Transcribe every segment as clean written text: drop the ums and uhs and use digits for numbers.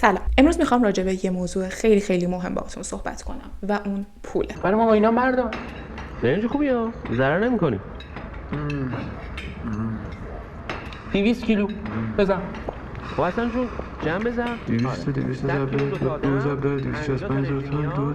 سلام. امروز میخوام راجع به یه موضوع خیلی خیلی مهم باهاتون صحبت کنم و اون پوله. برای ما اینا مردم برنج خوبی ها، ضرر نمی‌کنی. 200 کیلو بزن. خب حسن جون جمع بزن. 200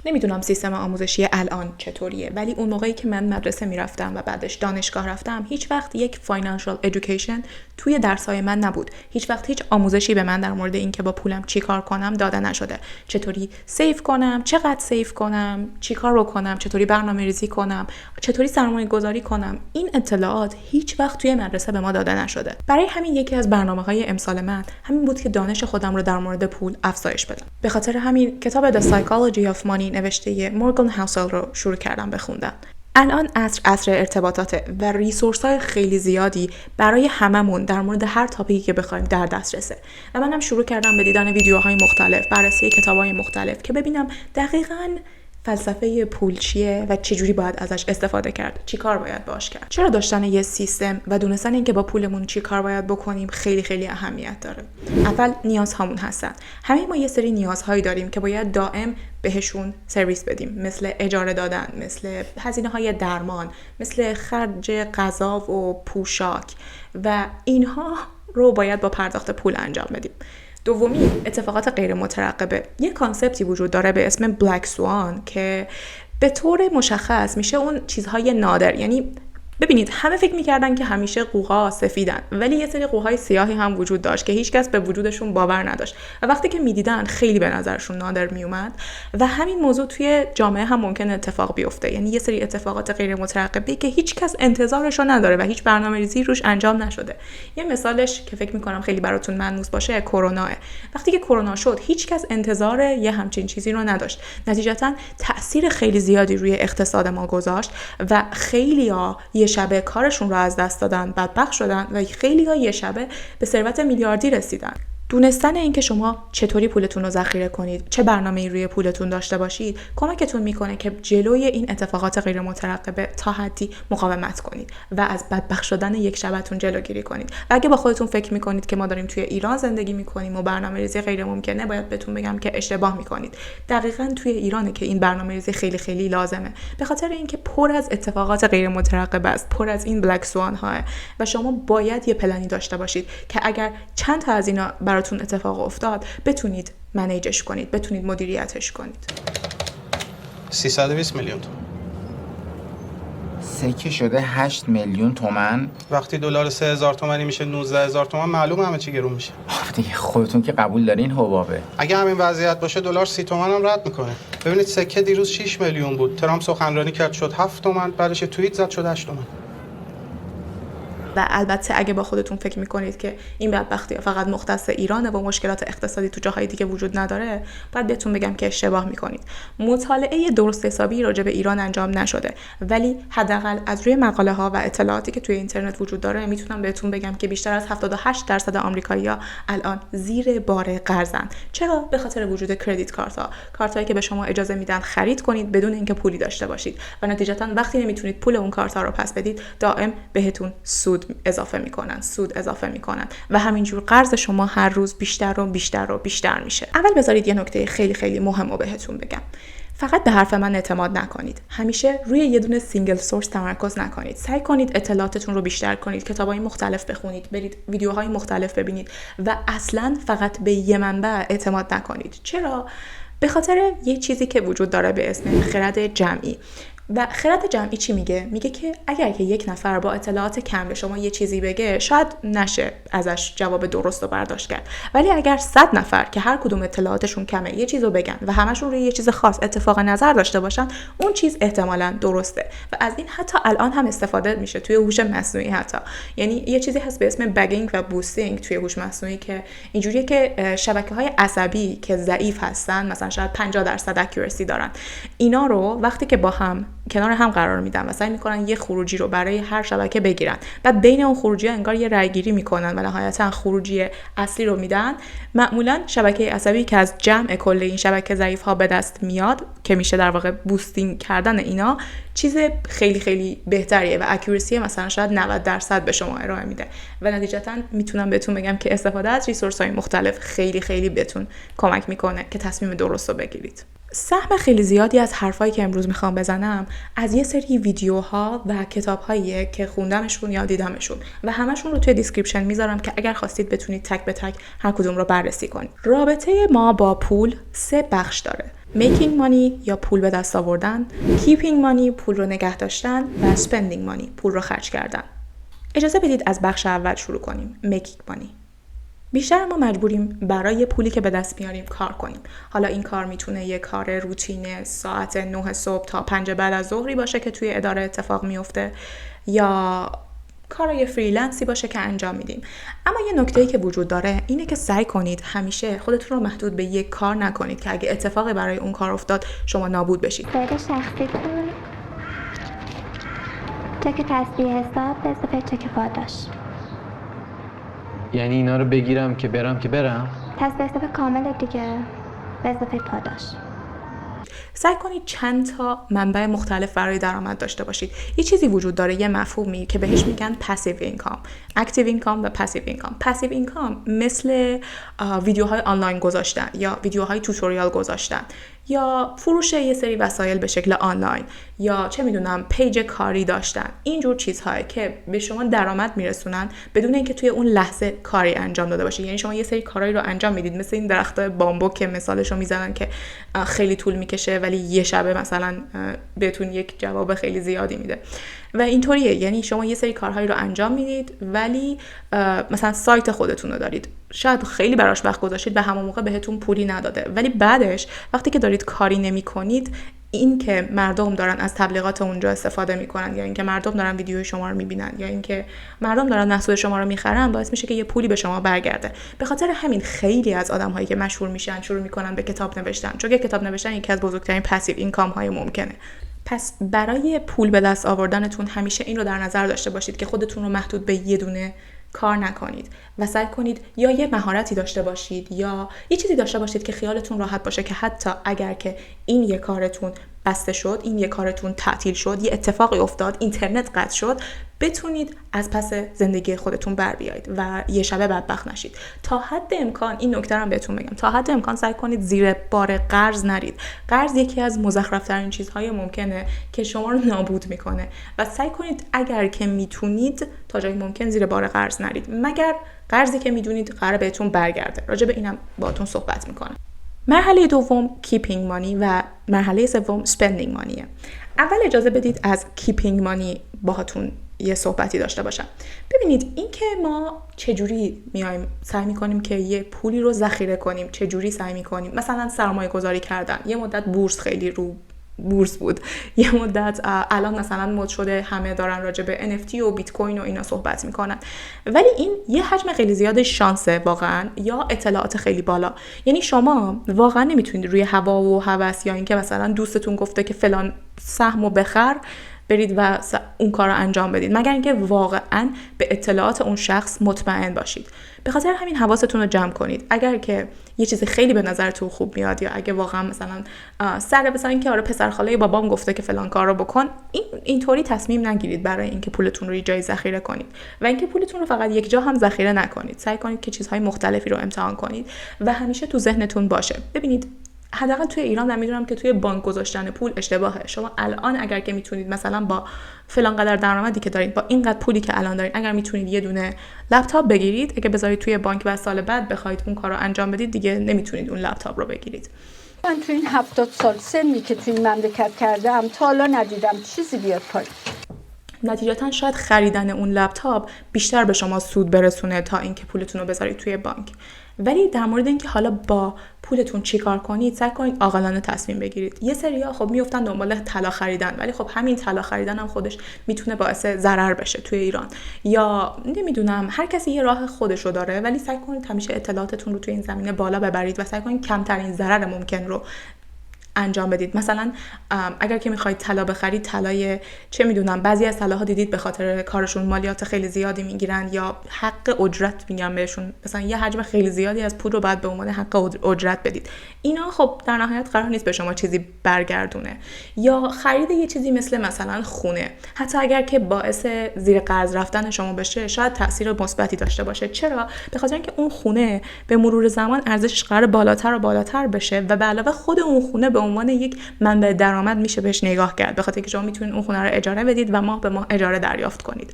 نمیدونم سیستم آموزشی الان چطوریه، ولی اون موقعی که من مدرسه میرفتم و بعدش دانشگاه رفتم هیچ وقت یک فاینانشال ادویکیشن توی درسای من نبود. هیچ وقت هیچ آموزشی به من در مورد این که با پولم چیکار کنم داده نشده. چطوری سیو کنم، چقدر سیو کنم، چیکار رو کنم، چطوری برنامه‌ریزی کنم، چطوری سرمایه‌گذاری کنم. این اطلاعات هیچ وقت توی مدرسه به ما داده نشده. برای همین یکی از برنامه‌های امسال من همین بود که دانش خودم رو در مورد پول افزایش بدم. به خاطر همین کتاب The Psychology of Money نوشته مورگان هاوسل رو شروع کردم بخوندن. الان عصر ارتباطاته و ریسورس‌های خیلی زیادی برای هممون در مورد هر تاپیکی که بخوایم در دسترسه. و منم شروع کردم به دیدن ویدیوهای مختلف، بررسی کتاب‌های مختلف که ببینم دقیقاً فلسفه پول چیه و چجوری باید ازش استفاده کرد، چی کار باید باش کرد. چرا داشتن یه سیستم و دونستن اینکه با پولمون چی کار باید بکنیم خیلی خیلی اهمیت داره. اول نیازهامون هستن. همه ما یه سری نیازهایی داریم که باید دائم بهشون سرویس بدیم، مثل اجاره دادن، مثل هزینه‌های درمان، مثل خرج غذا و پوشاک و اینها رو باید با پرداخت پول انجام بدیم. دومی اتفاقات غیر مترقبه. یه کانسپتی وجود داره به اسم بلک سوان که به طور مشخص میشه اون چیزهای نادر. یعنی ببینید همه فکر میکردن که همیشه قوها سفیدن، ولی یه سری قوهای سیاهی هم وجود داشت که هیچکس به وجودشون باور نداشت و وقتی که میدیدن خیلی به نظرشون نادر میومد و همین موضوع توی جامعه هم ممکن اتفاق بیفته. یعنی یه سری اتفاقات غیر مترقبه که هیچکس انتظارش رو نداره و هیچ برنامه‌ریزی روش انجام نشده. یه مثالش که فکر میکنم خیلی براتون ملموس باشه کروناه. وقتی که کرونا شد هیچکس انتظار یه همچین چیزی رو نداشت. نتیجتاً تأثیر خیلی زیادی روی اقتصاد ما گذاشت و خیلی‌ها یه شبه کارشون رو از دست دادن، بدبخت شدن و خیلی‌ها یه شبه به ثروت میلیاردی رسیدن. دونستن این که شما چطوری پولتون رو ذخیره کنید، چه برنامه‌ای روی پولتون داشته باشید، کمکتون میکنه که جلوی این اتفاقات غیر مترقبه تا حدی مقاومت کنید و از بدبخت شدن یک شبتون جلوگیری کنید. و اگه با خودتون فکر میکنید که ما داریم توی ایران زندگی میکنیم و برنامه‌ریزی غیر ممکنه، باید بهتون بگم که اشتباه میکنید. دقیقاً توی ایرانه که این برنامه‌ریزی خیلی خیلی لازمه، به خاطر اینکه پر از اتفاقات غیر مترقبه است، پر از این بلک سوان ها و شما باید یه پلنی داشته باشید که اگر چند تا از اینا براتون اتفاق افتاد بتونید منیجش کنید، بتونید مدیریتش کنید. 320 میلیون تومان. سکه شده 8 میلیون تومان. وقتی دلار 3000 تومانی میشه 19000 تومان، معلومه همه چی گرون میشه. دیگه خودتون که قبول دارین حبابه. اگه همین وضعیت باشه دلار 30 تومان هم رد میکنه. ببینید سکه دیروز 6 میلیون بود، ترامپ سخنرانی کرد شد 7 تومان، بعدش توییت زد شد 8 تومان. و البته اگه با خودتون فکر میکنید که این بدبختی فقط مختص ایرانه و مشکلات اقتصادی تو جاهای دیگه وجود نداره، باید بهتون بگم که اشتباه میکنید. مطالعه درست حسابی راجع به ایران انجام نشده، ولی حداقل از روی مقاله ها و اطلاعاتی که توی اینترنت وجود داره میتونم بهتون بگم که بیشتر از 78% آمریکایی‌ها الان زیر بار قرضن. چرا؟ به خاطر وجود کردیت کارت‌ها، کارتایی که به شما اجازه میدن خرید کنید بدون اینکه پولی داشته باشید و نتیجتاً وقتی نمیتونید پول اون کارت‌ها رو پس بدید، دائم بهتون سود اضافه میکنن و همینجور قرض شما هر روز بیشتر و بیشتر و بیشتر میشه. اول بذارید یه نکته خیلی خیلی مهم رو بهتون بگم. فقط به حرف من اعتماد نکنید. همیشه روی یه دونه سینگل سورس تمرکز نکنید. سعی کنید اطلاعاتتون رو بیشتر کنید، کتابای مختلف بخونید، برید ویدیوهای مختلف ببینید و اصلاً فقط به یه منبع اعتماد نکنید. چرا؟ به خاطر یه چیزی که وجود داره به اسم خرد جمعی. و خرد جمعی چی میگه؟ میگه که اگر که یک نفر با اطلاعات کم به شما یه چیزی بگه، شاید نشه ازش جواب درست رو برداشت کرد، ولی اگر 100 نفر که هر کدوم اطلاعاتشون کمه یه چیزو بگن و همشون روی یه چیز خاص اتفاق نظر داشته باشن، اون چیز احتمالاً درسته و از این حتی الان هم استفاده میشه توی هوش مصنوعی. حتی یعنی یه چیزی هست به اسم بگینگ و بوستینگ توی هوش مصنوعی که اینجوریه که شبکه‌های عصبی که ضعیف هستن، مثلا شاید 50% اکورسی دارن، اینا رو وقتی که با هم کنار هم قرار میدن و سعی میکنن یه خروجی رو برای هر شبکه بگیرن. بعد بین اون خروجی‌ها انگار یه رأی‌گیری میکنن و نهایتا خروجی اصلی رو میدن. معمولا شبکه عصبی که از جمع کل این شبکه ضعیف‌ها به دست میاد که میشه در واقع بوستینگ کردن اینا، چیز خیلی خیلی بهتریه و اکورسی مثلا شاید 90% به شما ارائه میده و نتیجتا میتونم بهتون بگم که استفاده از ریسورس‌های مختلف خیلی خیلی بهتون کمک میکنه که تصمیم درست رو بگیرید. سهم خیلی زیادی از حرفایی که امروز میخوام بزنم از یه سری ویدیوها و کتاب‌هاییه که خوندمشون یا دیدمشون و همشون رو توی دیسکریپشن میذارم که اگر خواستید بتونید تک به تک هر کدوم رو بررسی کنید. رابطه ما با پول 3 بخش داره: making money یا پول به دست آوردن، keeping money پول رو نگه داشتن و spending money پول رو خرج کردن. اجازه بدید از بخش اول شروع کنیم، making money. بیشتر ما مجبوریم برای پولی که به دست میاریم کار کنیم. حالا این کار میتونه یه کار روتینه ساعت 9 صبح تا 5 بعد از ظهری باشه که توی اداره اتفاق میفته یا کارای فریلنسی باشه که انجام میدیم. اما یه نکته‌ای که وجود داره اینه که سعی کنید همیشه خودتون رو محدود به یک کار نکنید که اگه اتفاقی برای اون کار افتاد شما نابود بشید. برای شخصیتون چک تصویه حساب به اضافه چک پاداش. یعنی اینا رو بگیرم که برم تصویه حساب کامل دیگه به اضافه پاداش. سعی کنید چند تا منبع مختلف برای درآمد داشته باشید. یه چیزی وجود داره، یه مفهومی که بهش میگن پسیو اینکام، اکتیو اینکام و پسیو اینکام. پسیو اینکام مثل ویدیوهای آنلاین گذاشتن یا ویدیوهای توتوریال گذاشتن یا فروش یه سری وسایل به شکل آنلاین یا چه میدونم پیج کاری داشتن. اینجور چیزهایی که به شما درآمد میرسونن بدون اینکه توی اون لحظه کاری انجام داده باشید. یعنی شما یه سری کارایی رو انجام میدید، مثل این درختای بامبو که مثالشو میزنن که خیلی طول میکشه ولی یه شبه مثلا بهتون یک جواب خیلی زیادی میده و اینطوریه. یعنی شما یه سری کارهایی رو انجام میدید ولی مثلا سایت خودتون رو دارید، شاید خیلی براش وقت گذاشتید و همون موقع بهتون پولی نداده، ولی بعدش وقتی که دارید کاری نمی‌کنید، این که مردم دارن از تبلیغات اونجا استفاده میکنن یا اینکه مردم دارن ویدیوی شما رو میبینن یا اینکه مردم دارن محصول شما رو میخرن، باعث میشه که یه پولی به شما برگرده. به خاطر همین خیلی از آدم‌هایی که مشهور میشن شروع میکنن به کتاب نوشتن، چون که کتاب نوشتن یکی از بزرگترین پسیو اینکام های ممکنه. پس برای پول به دست آوردنتون همیشه این رو در نظر داشته باشید که خودتون رو محدود به یه دونه کار نکنید و سعی کنید یا یه مهارتی داشته باشید یا یه چیزی داشته باشید که خیالتون راحت باشه که حتی اگر که این یه کارتون بسته شد، این یه کارتون تعطیل شد، یه اتفاقی افتاد، اینترنت قطع شد، بتونید از پس زندگی خودتون بر بیایید و یه شبه بدبخت نشید. تا حد امکان این نکته رو بهتون بگم، تا حد امکان سعی کنید زیر بار قرض نرید. قرض یکی از مزخرف‌ترین چیزهای ممکنه که شما رو نابود میکنه و سعی کنید اگر که میتونید تا جایی ممکن زیر بار قرض نرید، مگر قرضی که میدونید قراره بهتون برگرده. راجع به اینم باهاتون صحبت میکنم. مرحله دوم keeping money و مرحله سوم spending money. اول اجازه بدید از keeping money باهاتون یه صحبتی داشته باشم. ببینید این که ما چجوری میایم سعی میکنیم که یه پولی رو ذخیره کنیم، چجوری سعی میکنیم مثلا سرمایه گذاری کردن. یه مدت بورس خیلی رو بورس بود، یه مدت الان مثلا مد شده همه دارن راجع به NFT و بیت کوین و اینا صحبت میکنن، ولی این یه حجم خیلی زیاد شانسه واقعا یا اطلاعات خیلی بالا. یعنی شما واقعا نمیتونید روی هوا و هوس یا اینکه مثلا دوستتون گفته که فلان سهمو بخر برید و اون کار رو انجام بدید، مگر اینکه واقعا به اطلاعات اون شخص مطمئن باشید. به خاطر همین حواستون رو جمع کنید. اگر که یه چیزی خیلی به نظرتون خوب میاد یا اگه واقعا مثلا مثلا اینکه آره پسر خاله بابام گفته که فلان کار رو بکن، اینطوری تصمیم نگیرید برای اینکه پولتون رو یه جای ذخیره کنید و اینکه پولتون رو فقط یک جا هم ذخیره نکنید. سعی کنید که چیزهای مختلفی رو امتحان کنید و همیشه تو ذهنتون باشه. ببینید حداقل توی ایران من میدونم که توی بانک گذاشتن پول اشتباهه. شما الان اگر که میتونید مثلا با فلان قدر درآمدی که دارید، با اینقدر پولی که الان دارید، اگر میتونید یه دونه لپتاپ بگیرید، اگه بذارید توی بانک و سال بعد بخواید اون کارو انجام بدید دیگه نمیتونید اون لپتاپ رو بگیرید. من تو این 70 سال سنی که تو این مملکت کردم تا حالا ندیدم چیزی بیاد پایین. نتیجتا شاید خریدن اون لپتاپ بیشتر به شما سود برسونه تا اینکه پولتون رو بذارید توی بانک. ولی در مورد اینکه حالا با پولتون چیکار کنید، سعی کنید عاقلانه تصمیم بگیرید. یه سری‌ها خب میافتن دنبال طلا خریدن، ولی خب همین طلا خریدن هم خودش میتونه باعث ضرر بشه توی ایران. یا نمیدونم، هر کسی یه راه خودشو داره، ولی سعی کنید همیشه اطلاعاتتون رو توی این زمینه بالا ببرید و سعی کنید کمترین ضرر ممکن رو انجام بدید. مثلا اگر که میخواید طلا بخرید، طلای چه میدونم بعضی از طلاها دیدید به خاطر کارشون مالیات خیلی زیادی میگیرن یا حق اجرت میگن بهشون، مثلا یه حجم خیلی زیادی از پول رو باید به عنوان حق اجرت بدید. اینا خب در نهایت قرار نیست به شما چیزی برگردونه. یا خرید یه چیزی مثلا خونه، حتی اگر که باعث زیر قرض رفتن شما بشه، شاید تاثیر مثبتی داشته باشه. چرا؟ به خاطر اینکه اون خونه به مرور زمان ارزشش قرار بالاتر و بالاتر بشه و به علاوه خود اون خونه به عنوان یک منبع درآمد میشه بهش نگاه کرد، به خاطر اینکه شما میتونید اون خونه رو اجاره بدید و ماه به ماه اجاره دریافت کنید.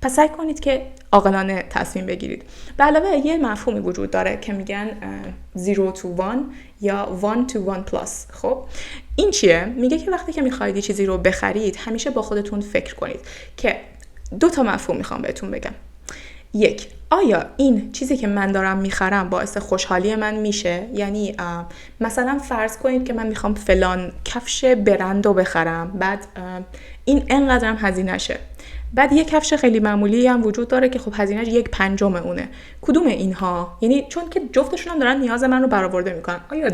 پس سعی کنید که عاقلانه تصمیم بگیرید. به علاوه یه مفهومی وجود داره که میگن 0 to 1 یا 1 to 1 plus. خب این چیه؟ میگه که وقتی که میخواید یه چیزی رو بخرید، همیشه با خودتون فکر کنید که 2 مفهوم میخوام بهتون بگم. 1، آیا این چیزی که من دارم میخرم باعث خوشحالی من میشه؟ یعنی مثلا فرض کنید که من میخوام فلان کفش برند رو بخرم، بعد این انقدرم هزینه شه. بعد یه کفش خیلی معمولی هم وجود داره که خب هزینه‌اش 1/5 اونه. کدوم اینها؟ یعنی چون که جفتشون هم دارن نیاز من رو برآورده میکنن، آیا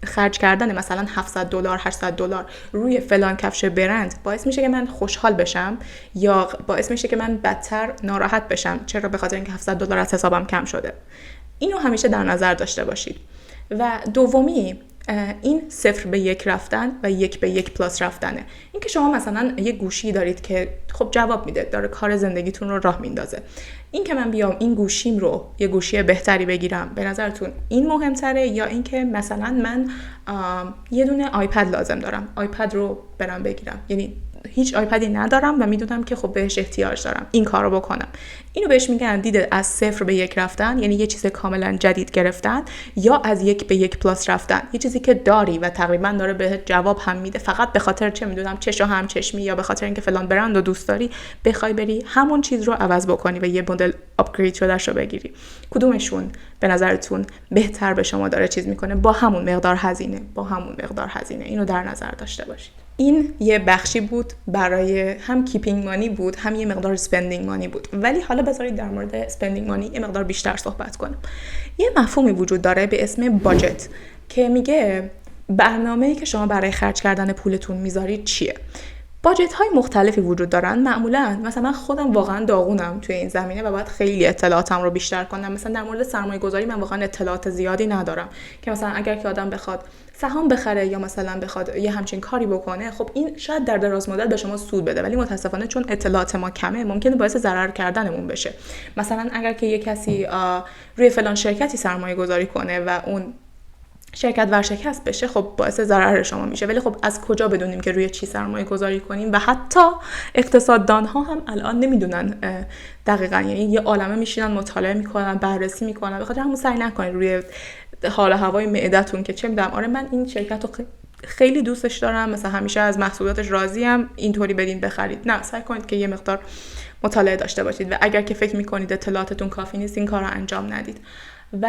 خرج کردن مثلا $700 $800 روی فلان کفش برند باعث میشه که من خوشحال بشم یا باعث میشه که من بدتر ناراحت بشم؟ چرا؟ به خاطر اینکه $700 از حسابم کم شده. اینو همیشه در نظر داشته باشید. و دومی، این 0 به 1 رفتن و 1 به 1 پلاس رفتنه. این که شما مثلا یه گوشی دارید که خب جواب میده، داره کار زندگیتون رو راه میندازه. این که من بیام این گوشیم رو یه گوشی بهتری بگیرم، به نظرتون این مهمتره یا این که مثلا من یه دونه آیپد لازم دارم، آیپد رو برم بگیرم؟ یعنی هیچ آیپدی ندارم و میدونم که خب بهش احتیاج دارم، این کار رو بکنم. اینو بهش میگن دید از 0 به 1 رفتن، یعنی یه چیز کاملا جدید گرفتن، یا از 1 به 1 پلاس رفتن، یه چیزی که داری و تقریبا داره به جواب هم میده، فقط به خاطر چه میدونم چش و هم چشمی یا به خاطر اینکه فلان برند رو دوست داری بخوای بری همون چیز رو عوض بکنی و یه مدل آپگرید شدهش رو بگیری. کدومشون به نظرتون بهتر به شما داره چیز میکنه با همون مقدار هزینه؟ اینو در نظر داشته باشید. این یه بخشی بود برای هم کیپینگ مانی بود، هم یه مقدار سپندینگ مانی بود. ولی حالا بذارید در مورد سپندینگ مانی یه مقدار بیشتر صحبت کنم. یه مفهومی وجود داره به اسم باجت که میگه برنامه‌ای که شما برای خرج کردن پولتون میذارید چیه. باجت های مختلفی وجود دارن. معمولا مثلا من خودم واقعا داغونم توی این زمینه و باید خیلی اطلاعاتم رو بیشتر کنم. مثلا در مورد سرمایه گذاری من واقعا اطلاعات زیادی ندارم که مثلا اگر که آدم بخواد سهام بخره یا مثلا بخواد یه همچین کاری بکنه، خب این شاید در دراز مدت به شما سود بده، ولی متاسفانه چون اطلاعات ما کمه ممکنه باعث ضرر کردنمون بشه. مثلا اگر که یه کسی روی فلان شرکتی سرمایه گذاری کنه و اون شرکت ورشکست بشه، خب باعث ضرر شما میشه. ولی خب از کجا بدونیم که روی چی سرمایه گذاری کنیم؟ و حتی اقتصاددان ها هم الان نمیدونن دقیقاً، یعنی یه عالمه میشینن مطالعه میکنن، بررسی میکنن. بخاطر همون سعی نکنید روی حال و هوای معدتون که چه میدونم آره من این شرکت رو خیلی دوستش دارم، مثلا همیشه از محصولاتش راضیم، اینطوری بدین بخرید. نه، سعی کنید که یه مقدار مطالعه داشته باشید و اگر که فکر میکنید اطلاعاتتون کافی نیست، این کار رو انجام ندید. و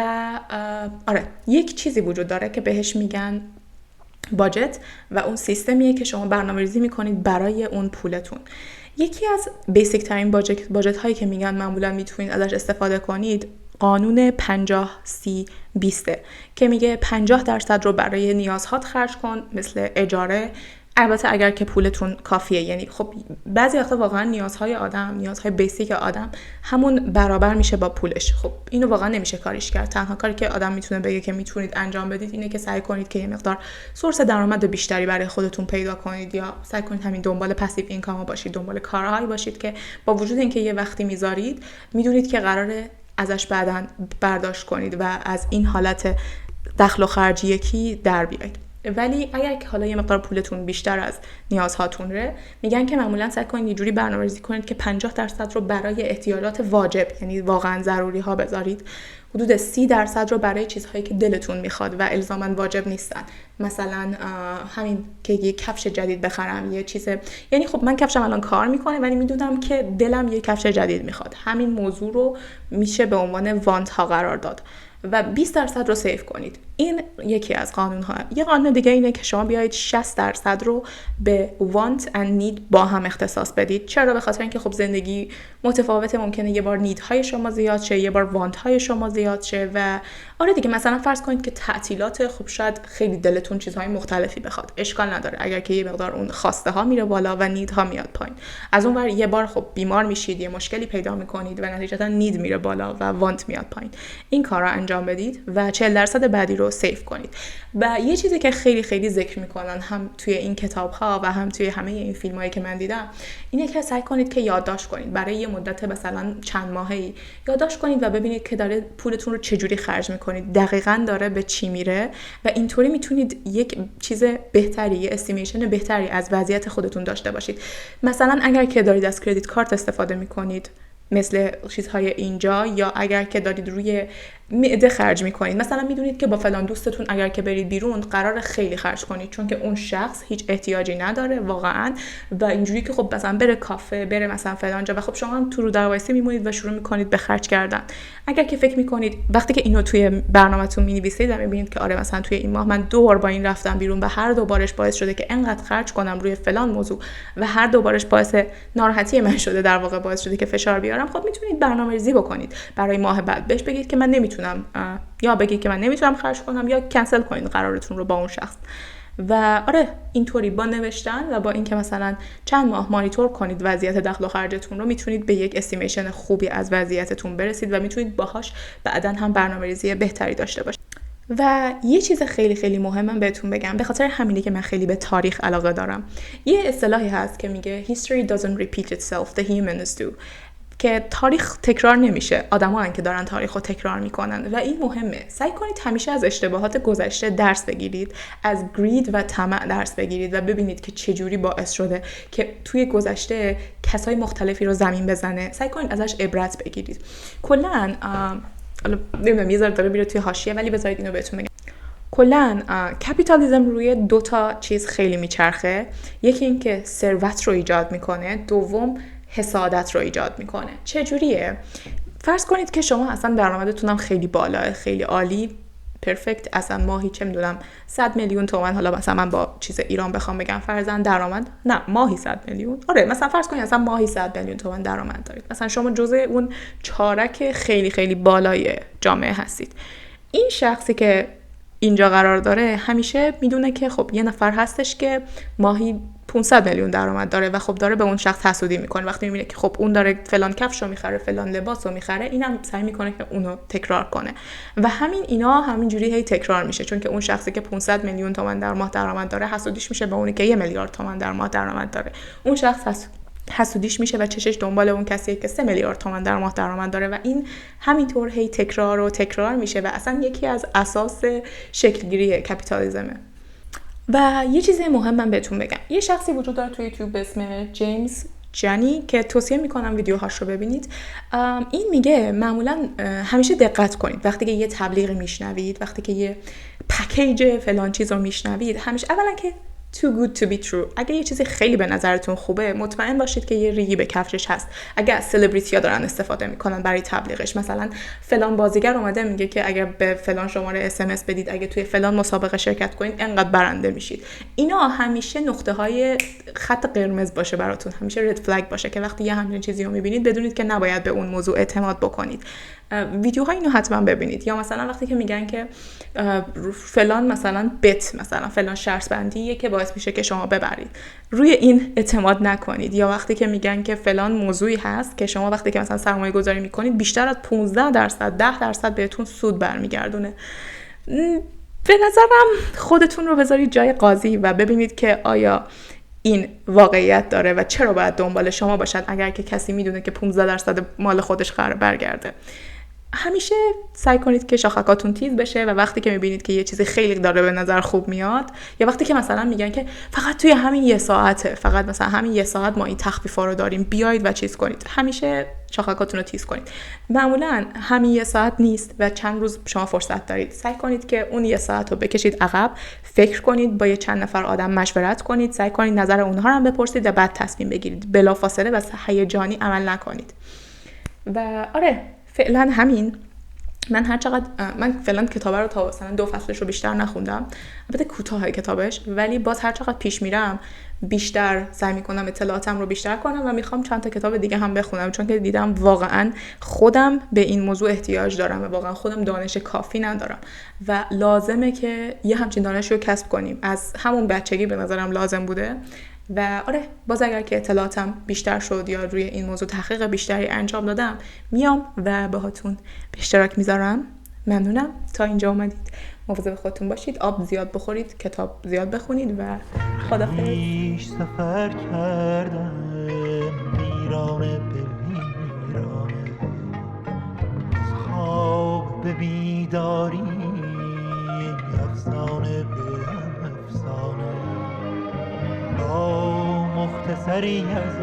آره یک چیزی وجود داره که بهش میگن باجت و اون سیستمیه که شما برنامه‌ریزی میکنید برای اون پولتون. یکی از بیسیک ترین باجت هایی که میگن معمولا میتونید ازش استفاده کنید قانون 50-30-20 که میگه 50% رو برای نیازهات خرج کن، مثل اجاره، البته اگر که پولتون کافیه. یعنی خب بعضی وقتا واقعا نیازهای آدم، نیازهای بیسیک آدم همون برابر میشه با پولش. خب اینو واقعا نمیشه کاریش کرد. تنها کاری که آدم میتونه بگه که میتونید انجام بدید اینه که سعی کنید که یه مقدار سورس درآمد بیشتری برای خودتون پیدا کنید یا سعی کنید همین دنبال پسیو اینکام باشید، دنبال کارهایی باشید که با وجود اینکه یه وقتی میذارید میدونید که قراره ازش بعداً برداشت کنید و از این حالت دخل و خرج یکی در بیایید. ولی اگر که حالا یه مقدار پولتون بیشتر از نیازهاتونه، میگن که معمولا سعی کنید یه جوری برنامه‌ریزی کنید که 50% رو برای احتیاجات واجب، یعنی واقعا ضروری ها بذارید. حدود 30% رو برای چیزهایی که دلتون میخواد و الزاماً واجب نیستن. مثلا همین که یه کفش جدید بخرم، یه چیز، یعنی خب من کفشم الان کار میکنه ولی میدونم که دلم یه کفش جدید میخواد. همین موضوع رو میشه به عنوان وانت ها قرار داد. و 20% رو سیو کنید. این یکی از قانون‌ها. یه قانون دیگه اینه که شما بیایید 60% رو به want and need با هم اختصاص بدید. چرا؟ به خاطر اینکه خب زندگی متفاوته، ممکنه یه بار نیدهای شما زیاد شه، یه بار وانت‌های شما زیاد شه و آره دیگه مثلا فرض کنید که تعطیلات، خب شاید خیلی دلتون چیزهای مختلفی بخواد، اشکال نداره اگر که یه مقدار اون خواسته ها میره بالا و نیدها میاد پایین. از اون ور یه بار خب بیمار میشید، یه مشکلی پیدا میکنید و نتیجتا نید میره بالا و وانت میاد پایین. این کارا انجام بدید و 40% بعدی رو سیو کنید. و یه چیزی که خیلی خیلی ذکر میکنن هم توی این کتاب ها و هم توی همه این فیلم هایی که من دیدم، اینه که سعی کنید که یادداشت کنید برای یه مدت مثلا چند ماهی، یادداشت کنید و ببینید که داره پولتون رو چجوری خرج میکنید، دقیقاً داره به چی میره و اینطوری میتونید یک چیز بهتری، یه استیمیشن بهتری از وضعیت خودتون داشته باشید. مثلا اگر که دارید از کردیت کارت استفاده میکنید مثل چیزهای اینجا، یا اگر که دارید روی معده خرج میکنید، مثلا میدونید که با فلان دوستتون اگر که برید بیرون قرار خیلی خرج کنید چون که اون شخص هیچ احتیاجی نداره واقعا و اینجوری که خب مثلا بره کافه، بره مثلا فلان جا و خب شما هم تو رو در وایسی میمونید و شروع میکنید به خرج کردن. اگر که فکر میکنید وقتی که اینو توی برنامه‌تون مینویسید و میبینید که آره مثلا توی این ماه من 2 بار با این رفتم بیرون و هر 2 بارش باعث شده که انقدر خرج کنم روی فلان موضوع و هر 2 بارش باعث ناراحتی من شده، در واقع باعث شده که فشار بیارم، خب میتونید برنامه‌ریزی بکنید برای ماه بعد. بهش بگید که من نمیتونم، یا بگید که من نمیتونم خرج کنم، یا کنسل کنید قرارتون رو با اون شخص. و آره اینطوری با نوشتن و با اینکه مثلا چند ماه مانیتور کنید وضعیت دخل و خرجتون رو، میتونید به یک استیمیشن خوبی از وضعیتتون برسید و میتونید باهاش بعداً هم برنامه‌ریزی بهتری داشته باشید. و یه چیز خیلی خیلی مهمم بهتون بگم، به خاطر همینه که من خیلی به تاریخ علاقه دارم. یه اصطلاحی هست که میگه history doesn't repeat itself, the humans do، که تاریخ تکرار نمیشه، آدم‌ها که دارن تاریخ رو تکرار میکنن و این مهمه. سعی کنید همیشه از اشتباهات گذشته درس بگیرید، از گرید و طمع درس بگیرید و ببینید که چجوری باعث شده که توی گذشته کسای مختلفی رو زمین بزنه. سعی کنید ازش عبرت بگیرید. کلاً نمیدونم یه ذره داره میره توی حاشیه ولی بذارید اینو بهتون بگم. کلاً کپیتالیسم روی 2 تا چیز خیلی میچرخه. یکی این که ثروت رو ایجاد میکنه، دوم حسادت رو ایجاد میکنه. چجوریه؟ فرض کنید که شما اصلا درآمدتون هم خیلی بالاه، خیلی عالی، پرفکت، اصلا ماهی چه میدونم 100 میلیون تومان، حالا مثلا من با چیز ایران بخوام بگم فرضاً درآمد، نه ماهی 100 میلیون، آره مثلا فرض کنید اصلا ماهی 100 میلیون تومان درآمد دارید، مثلا شما جزء اون چارک خیلی خیلی بالای جامعه هستید. این شخصی که اینجا قرار داره همیشه میدونه که خب یه نفر هستش که ماهی 500 میلیون درآمد داره و خب داره به اون شخص حسودی میکنه. وقتی میبینه که خب اون داره فلان کفشو میخره، فلان لباسو میخره، اینم سعی میکنه که اونو تکرار کنه و اینا همینجوری هی تکرار میشه، چون که اون شخصی که 500 میلیون تومان در ماه درآمد داره حسودیش میشه به اونی که 1 میلیارد تومان در ماه درآمد داره. اون شخص حسودیش میشه و چشش دنبال اون کسیه که 3 میلیارد تومان در ماه درآمد داره و این همینطور هی تکرار و تکرار میشه و اصلا یکی از اساس شکلگیری کپیتالیسمه. و یه چیز مهم من بهتون بگم، یه شخصی وجود داره توی یوتیوب به اسم جیمز جانی که توصیه میکنم ویدیوهاش رو ببینید. این میگه معمولا همیشه دقت کنید وقتی که یه تبلیغ میشنوید، وقتی که یه پکیج فلان چیز رو میشنوید، همیشه اولا که too good to be true. اگه یه چیزی خیلی به نظرتون خوبه، مطمئن باشید که یه ریگی به کفشش هست. اگه از سلبریتی‌ها دارن استفاده میکنن برای تبلیغش، مثلا فلان بازیگر اومده میگه که اگر به فلان شماره SMS بدید، اگه توی فلان مسابقه شرکت کنید انقدر برنده میشید. اینا همیشه نقطه‌های خط قرمز باشه براتون، همیشه رد فلگ باشه که وقتی یه همچین چیزی رو میبینید بدونید که نباید به اون موضوع اعتماد بکنید. ویدیوها اینو حتما ببینید. یا مثلا وقتی که میگن که فلان مثلا بت، مثلا فلان شرط بندیه که باعث میشه که شما ببرید، روی این اعتماد نکنید. یا وقتی که میگن که فلان موضوعی هست که شما وقتی که مثلا سرمایه گذاری میکنید بیشتر از 15% 10% بهتون سود برمیگردونه، به نظرم خودتون رو بذارید جای قاضی و ببینید که آیا این واقعیت داره و چرا باید دنبال شما باشد اگر که کسی میدونه که 15% مال خودش قرار برگرده. همیشه سعی کنید که شاخکاتون تیز بشه و وقتی که میبینید که یه چیزی خیلی داره به نظر خوب میاد، یا وقتی که مثلا میگن که فقط توی همین 1 ساعته، فقط مثلا همین 1 ساعت ما این تخفیفا رو داریم، بیایید و چیز کنید، همیشه شاخکاتون رو تیز کنید. معمولا همین 1 ساعت نیست و چند روز شما فرصت دارید. سعی کنید که اون 1 ساعت رو بکشید عقب، فکر کنید، با یه چند نفر آدم مشورت کنید، سعی کنید نظر اونها رو هم بپرسید و بعد تصمیم بگیرید. بلافاصله و هیجانی عمل نکنید. و آره فعلا همین. من فعلا کتاب رو تا مثلا 2 فصلش رو بیشتر نخوندم، البته کوتاه کتابش، ولی باز هر چقدر پیش میرم بیشتر سعی میکنم اطلاعاتم رو بیشتر کنم و میخوام چند تا کتاب دیگه هم بخونم، چون که دیدم واقعا خودم به این موضوع احتیاج دارم و واقعا خودم دانش کافی ندارم و لازمه که یه همچین دانشی رو کسب کنیم. از همون بچگی به نظرم لازم بوده و آره باز اگر که اطلاعاتم بیشتر شد یا روی این موضوع تحقیق بیشتری انجام دادم میام و باهاتون به اشتراک میذارم. ممنونم تا اینجا اومدید. مواظب خودتون باشید، آب زیاد بخورید، کتاب زیاد بخونید و خداحافظ. سفر کردم ویرانه به ویرانه، خواب به بیداری، افسانه به افسانه، با مختصری از